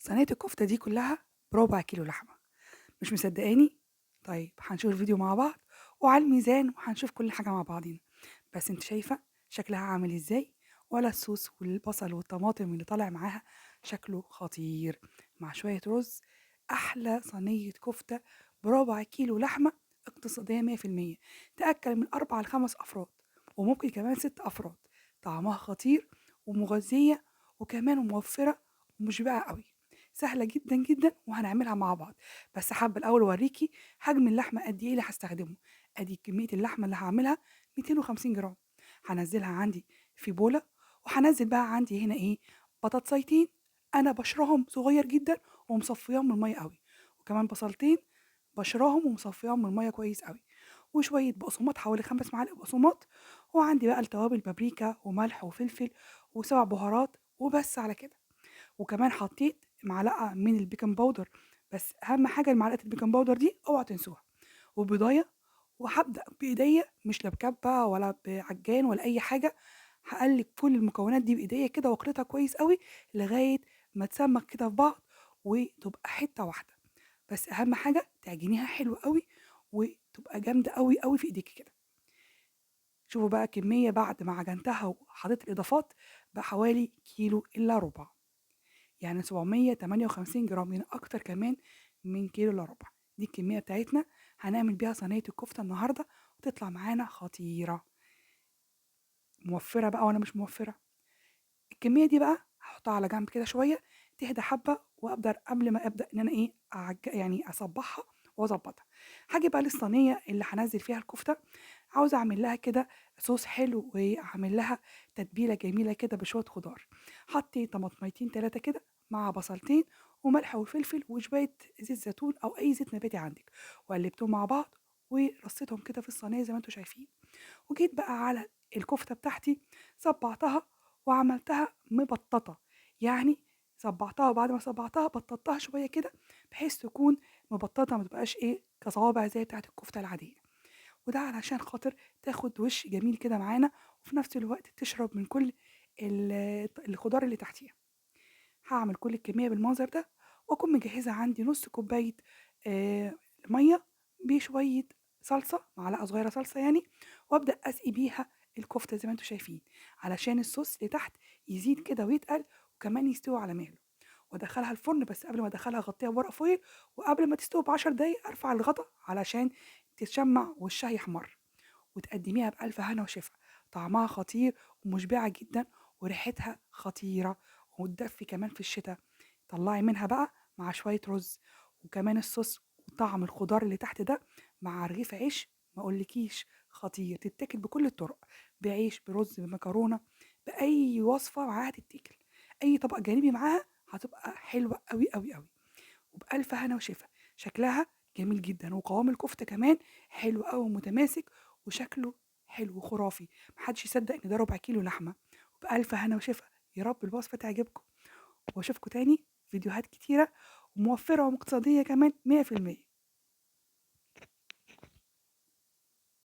صينية الكفتة دي كلها بربع كيلو لحمة. مش مصدقاني؟ طيب هنشوف الفيديو مع بعض وعلى الميزان وهنشوف كل حاجة مع بعضينا. بس انت شايفة شكلها عامل ازاي؟ ولا الصوص والبصل والطماطم اللي طالع معاها شكله خطير مع شوية رز. أحلى صينية كفتة بربع كيلو لحمة، اقتصادية 100%، تأكل من 4 ل5 أفراد وممكن كمان 6 أفراد. طعمها خطير ومغذية وكمان موفرة ومشبعة قوي. سهلة جدا جدا وهنعملها مع بعض. بس حابة الأول أوريكي حجم اللحمة قد إيه اللي هستخدمه. أدي كمية اللحمة اللي هعملها 250 جرام. هنزلها عندي في بولة، وهنزل بقى عندي هنا إيه، بطاطسيتين أنا بشرهم صغير جدا ومصفياهم من المية قوي، وكمان بصلتين بشراهم ومصفياهم من المية كويس قوي، وشوية بقسماط حوالي 5 معالق بقسماط. وعندي بقى التوابل بابريكا وملح وفلفل وسبع بهارات وبس على كده. وكمان حطيت معلقة من البيكنج باودر، بس أهم حاجة معلقة البيكنج باودر دي اوعى تنسوها، وبيضاية. وهبدأ بإيديا، مش لا بكبة ولا بعجان ولا أي حاجة. هقلب كل المكونات دي بإيديا كده واخلطها كويس قوي لغاية ما تسمك كده في بعض وتبقى حتة واحدة. بس أهم حاجة تعجنيها حلو قوي وتبقى جامدة قوي قوي في إيديك كده. شوفوا بقى كمية بعد ما عجنتها وحطيت الإضافات بحوالي كيلو إلا ربع، يعني 758 جرام، يعني أكتر كمان من كيلو إلا ربع. دي الكمية بتاعتنا، هنعمل بيها صينية الكفتة النهاردة وتطلع معانا خطيرة. موفرة بقى وأنا مش موفرة. الكمية دي بقى هحطها على جنب كده شوية تهدى حبة، وأقدر قبل ما أبدأ إن أنا إيه يعني أصبحها وأظبطها. هاجي بقى للصينية اللي هنزل فيها الكفتة. عاوزة أعمل لها كده صوص حلو وأعمل لها تتبيلة جميلة كده بشوية خضار. حطيت طماطميتين تلاتة كده مع بصلتين وملح وفلفل وشوية زيت زيتون أو أي زيت نباتي عندك، وقلبتهم مع بعض ورصيتهم كده في الصينية زي ما انتوا شايفين. وجيت بقى على الكفتة بتاعتي، صبعتها وعملتها مبططة، يعني صبعتها وبعد ما صبعتها بططتها شوية كده بحيث تكون مبططة، ما تبقاش ايه كصوابع زي بتاعت الكفتة العادية. وده علشان خاطر تاخد وش جميل كده معانا، وفي نفس الوقت تشرب من كل الخضار اللي تحتيها. هعمل كل الكمية بالمنظر ده، واكون مجهزة عندي نص كوباية آه مية بشوية صلصة، معلقة صغيرة صلصة يعني، وابدأ اسقي بيها الكفتة زي ما انتوا شايفين علشان الصوص اللي تحت يزيد كده ويتقل وكمان يستوي على مهله. وادخلها الفرن، بس قبل ما ادخلها اغطيها بورق فويل، وقبل ما تستوي ب10 دقايق ارفع الغطا علشان تتشمع وشها يحمر، وتقدميها بألف هنا وشفا. طعمها خطير ومشبعة جدا وريحتها خطيرة وتدفي كمان في الشتاء. طلعي منها بقى مع شوية رز، وكمان الصوص وطعم الخضار اللي تحت ده مع رغيف عيش ما اقولكيش خطير. تتاكل بكل الطرق، بعيش برز بمكرونة، بأي وصفة معاها تتاكل. أي طبق جانبي معاها هتبقى حلوة قوي قوي قوي، وبألف هنا وشفا. شكلها جميل جدا وقوام الكفتة كمان حلو قوي ومتماسك وشكله حلو وخرافي. محدش يصدق ان ده ربع كيلو لحمة. وبألف هنا وشفا. يا رب الوصفة تعجبكم، واشوفكم تاني فيديوهات كتيرة وموفرة واقتصادية كمان 100%.